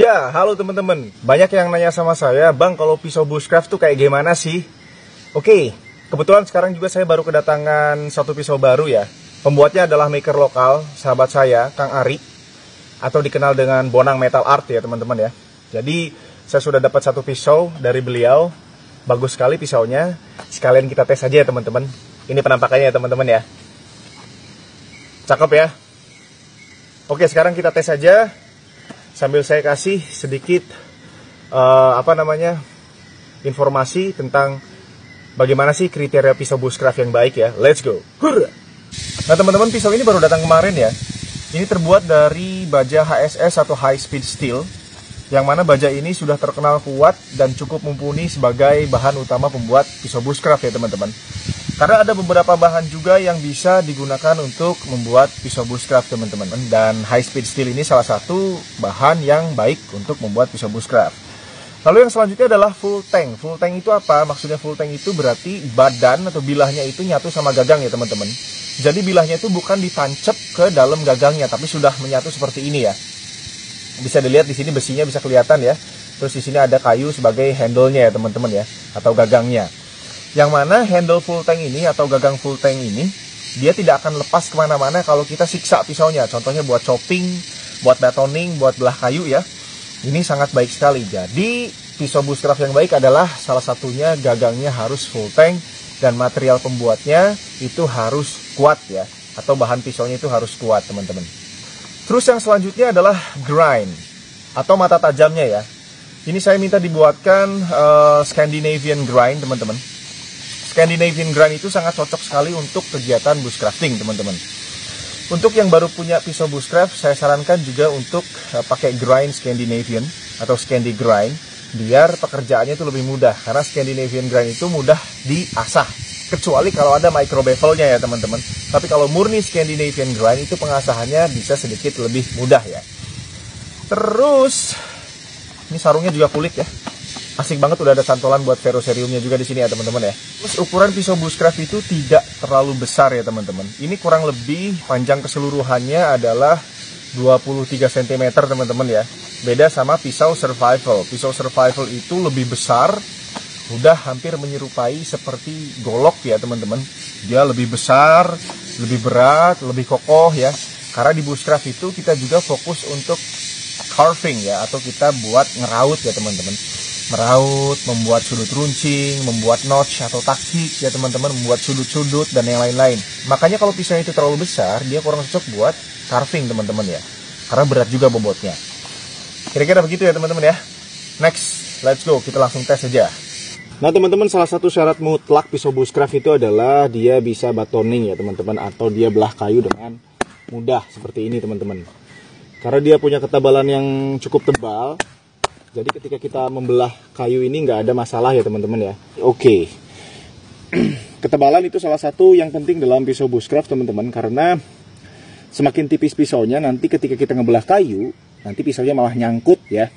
Ya, halo teman-teman. Banyak yang nanya sama saya, Bang, kalau pisau bushcraft tuh kayak gimana sih? Oke, kebetulan sekarang juga saya baru kedatangan satu pisau baru ya. Pembuatnya adalah maker lokal, sahabat saya, Kang Ari, atau dikenal dengan Bonang Metal Art ya teman-teman ya. Jadi, saya sudah dapat satu pisau dari beliau. Bagus sekali pisaunya. Sekalian kita tes aja ya teman-teman. Ini penampakannya ya teman-teman ya. Cakep ya. Oke, sekarang kita tes aja. Sambil saya kasih sedikit informasi tentang bagaimana sih kriteria pisau bushcraft yang baik ya. Let's go. Hurra! Nah teman-teman, pisau ini baru datang kemarin ya. Ini terbuat dari baja HSS atau high speed steel, yang mana baja ini sudah terkenal kuat dan cukup mumpuni sebagai bahan utama pembuat pisau bushcraft ya teman-teman. Karena ada beberapa bahan juga yang bisa digunakan untuk membuat pisau bushcraft teman-teman. Dan high speed steel ini salah satu bahan yang baik untuk membuat pisau bushcraft. Lalu yang selanjutnya adalah full tank. Full tank itu apa? Maksudnya full tank itu berarti badan atau bilahnya itu nyatu sama gagang ya teman-teman. Jadi bilahnya itu bukan ditancap ke dalam gagangnya, tapi sudah menyatu seperti ini ya. Bisa dilihat di sini besinya bisa kelihatan ya. Terus di sini ada kayu sebagai handle-nya ya teman-teman ya, atau gagangnya. Yang mana handle full tank ini atau gagang full tank ini, dia tidak akan lepas kemana-mana kalau kita siksa pisaunya. Contohnya buat chopping, buat batoning, buat belah kayu ya. Ini sangat baik sekali. Jadi pisau bushcraft yang baik adalah salah satunya gagangnya harus full tank. Dan material pembuatnya itu harus kuat ya. Atau bahan pisaunya itu harus kuat teman-teman. Terus yang selanjutnya adalah grind atau mata tajamnya ya. Ini saya minta dibuatkan Scandinavian grind teman-teman. Scandinavian grind itu sangat cocok sekali untuk kegiatan bushcrafting teman-teman. Untuk yang baru punya pisau bushcraft, saya sarankan juga untuk pakai grind Scandinavian atau Scandi grind, biar pekerjaannya itu lebih mudah. Karena Scandinavian grind itu mudah diasah, kecuali kalau ada micro bevelnya ya teman-teman. Tapi kalau murni Scandinavian grind itu pengasahannya bisa sedikit lebih mudah ya. Terus ini sarungnya juga kulit ya. Asik banget, udah ada cantolan buat ferroceriumnya juga di sini ya teman-teman ya. Terus ukuran pisau bushcraft itu tidak terlalu besar ya teman-teman. Ini kurang lebih panjang keseluruhannya adalah 23 cm teman-teman ya. Beda sama pisau survival. Pisau survival itu lebih besar, udah hampir menyerupai seperti golok ya teman-teman. Dia lebih besar, lebih berat, lebih kokoh ya. Karena di bushcraft itu kita juga fokus untuk carving ya, atau kita buat ngeraut ya teman-teman. Meraut, membuat sudut runcing, membuat notch atau taktik ya teman-teman, membuat sudut-sudut dan yang lain-lain. Makanya kalau pisaunya itu terlalu besar, dia kurang cocok buat carving teman-teman ya. Karena berat juga bobotnya. Kira-kira begitu ya teman-teman ya. Next, let's go, kita langsung tes aja. Nah teman-teman, salah satu syarat mutlak pisau bushcraft itu adalah dia bisa batoning ya teman-teman, atau dia belah kayu dengan mudah seperti ini teman-teman. Karena dia punya ketebalan yang cukup tebal, jadi ketika kita membelah kayu ini nggak ada masalah ya teman-teman ya. Oke. Ketebalan itu salah satu yang penting dalam pisau bushcraft teman-teman, karena semakin tipis pisaunya, nanti ketika kita ngebelah kayu, nanti pisaunya malah nyangkut ya.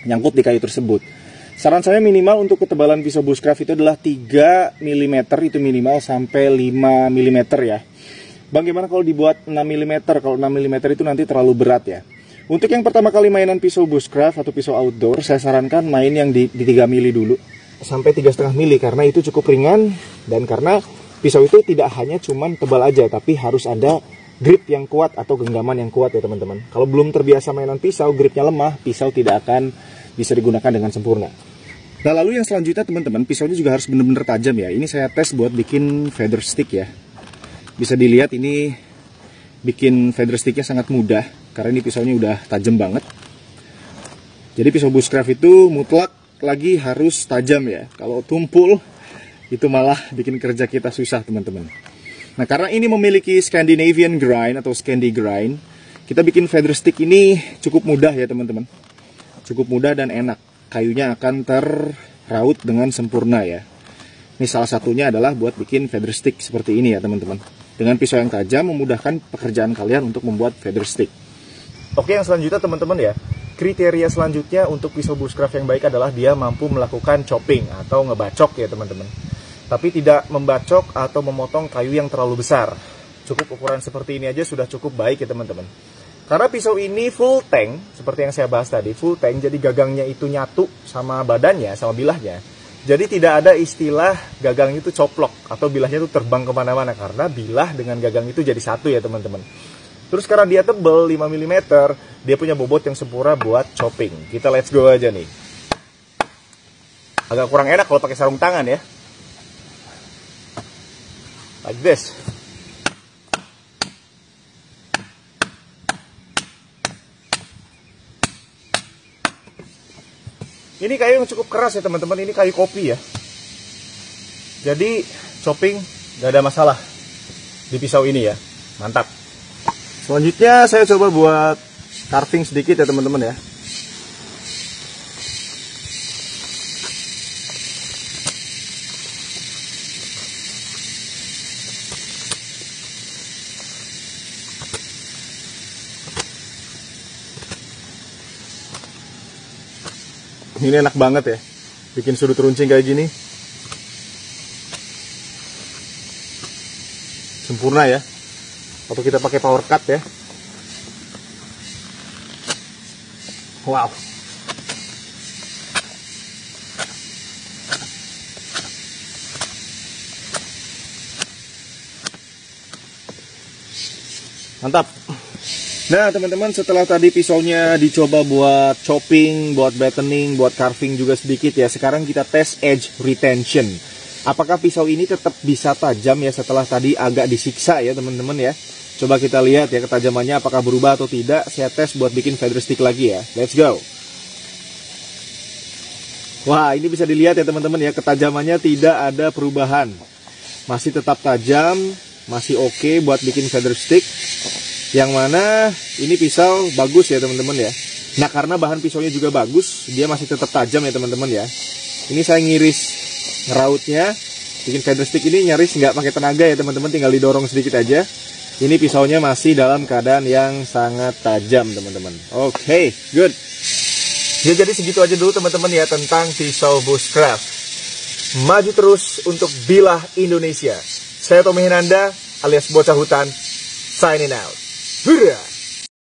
Nyangkut di kayu tersebut. Saran saya minimal untuk ketebalan pisau bushcraft itu adalah 3 mm itu minimal, sampai 5 mm ya. Bang, gimana kalau dibuat 6 mm? Kalau 6 mm itu nanti terlalu berat ya. Untuk yang pertama kali mainan pisau bushcraft atau pisau outdoor, saya sarankan main yang di 3 mili dulu sampai 3,5 mili, karena itu cukup ringan. Dan karena pisau itu tidak hanya cuman tebal aja, tapi harus ada grip yang kuat atau genggaman yang kuat ya teman-teman. Kalau belum terbiasa mainan pisau, gripnya lemah, pisau tidak akan bisa digunakan dengan sempurna. Nah lalu yang selanjutnya teman-teman, pisaunya juga harus benar-benar tajam ya. Ini saya tes buat bikin feather stick ya. Bisa dilihat ini bikin feather sticknya sangat mudah, karena ini pisaunya udah tajam banget. Jadi pisau bushcraft itu mutlak lagi harus tajam ya. Kalau tumpul itu malah bikin kerja kita susah teman-teman. Nah karena ini memiliki Scandinavian grind atau Scandi grind, kita bikin feather stick ini cukup mudah ya teman-teman. Cukup mudah dan enak. Kayunya akan terraut dengan sempurna ya. Ini salah satunya adalah buat bikin feather stick seperti ini ya teman-teman. Dengan pisau yang tajam memudahkan pekerjaan kalian untuk membuat feather stick. Oke, yang selanjutnya teman-teman ya. Kriteria selanjutnya untuk pisau bushcraft yang baik adalah dia mampu melakukan chopping atau ngebacok ya teman-teman. Tapi tidak membacok atau memotong kayu yang terlalu besar. Cukup ukuran seperti ini aja sudah cukup baik ya teman-teman. Karena pisau ini full tank, seperti yang saya bahas tadi, full tank, jadi gagangnya itu nyatu sama badannya, sama bilahnya. Jadi tidak ada istilah gagang itu coplok atau bilahnya itu terbang kemana-mana, karena bilah dengan gagang itu jadi satu ya teman-teman. Terus karena dia tebel 5 mm, dia punya bobot yang sempurna buat chopping. Kita let's go aja nih. Agak kurang enak kalau pakai sarung tangan ya. Like this. Ini kayu yang cukup keras ya teman-teman, ini kayu kopi ya. Jadi chopping gak ada masalah di pisau ini ya, mantap. Selanjutnya saya coba buat carving sedikit ya teman-teman ya. Ini enak banget ya, bikin sudut runcing kayak gini. Sempurna ya. Atau kita pakai power cut ya. Wow. Mantap. Nah teman-teman, setelah tadi pisaunya dicoba buat chopping, buat battening, buat carving juga sedikit ya, sekarang kita tes edge retention. Apakah pisau ini tetap bisa tajam ya setelah tadi agak disiksa ya teman-teman ya. Coba kita lihat ya ketajamannya apakah berubah atau tidak. Saya tes buat bikin feather stick lagi ya. Let's go. Wah, ini bisa dilihat ya teman-teman ya, ketajamannya tidak ada perubahan. Masih tetap tajam, masih oke buat bikin feather stick. Yang mana ini pisau bagus ya teman-teman ya. Nah karena bahan pisaunya juga bagus, dia masih tetap tajam ya teman-teman ya. Ini saya ngiris ngerautnya, bikin feather stick ini nyaris nggak pakai tenaga ya teman-teman, tinggal didorong sedikit aja. Ini pisaunya masih dalam keadaan yang sangat tajam teman-teman. Oke, good. Ya, jadi segitu aja dulu teman-teman ya tentang pisau bushcraft. Maju terus untuk bilah Indonesia. Saya Tommy Hinanda alias Bocah Hutan, signing out. Hurrah!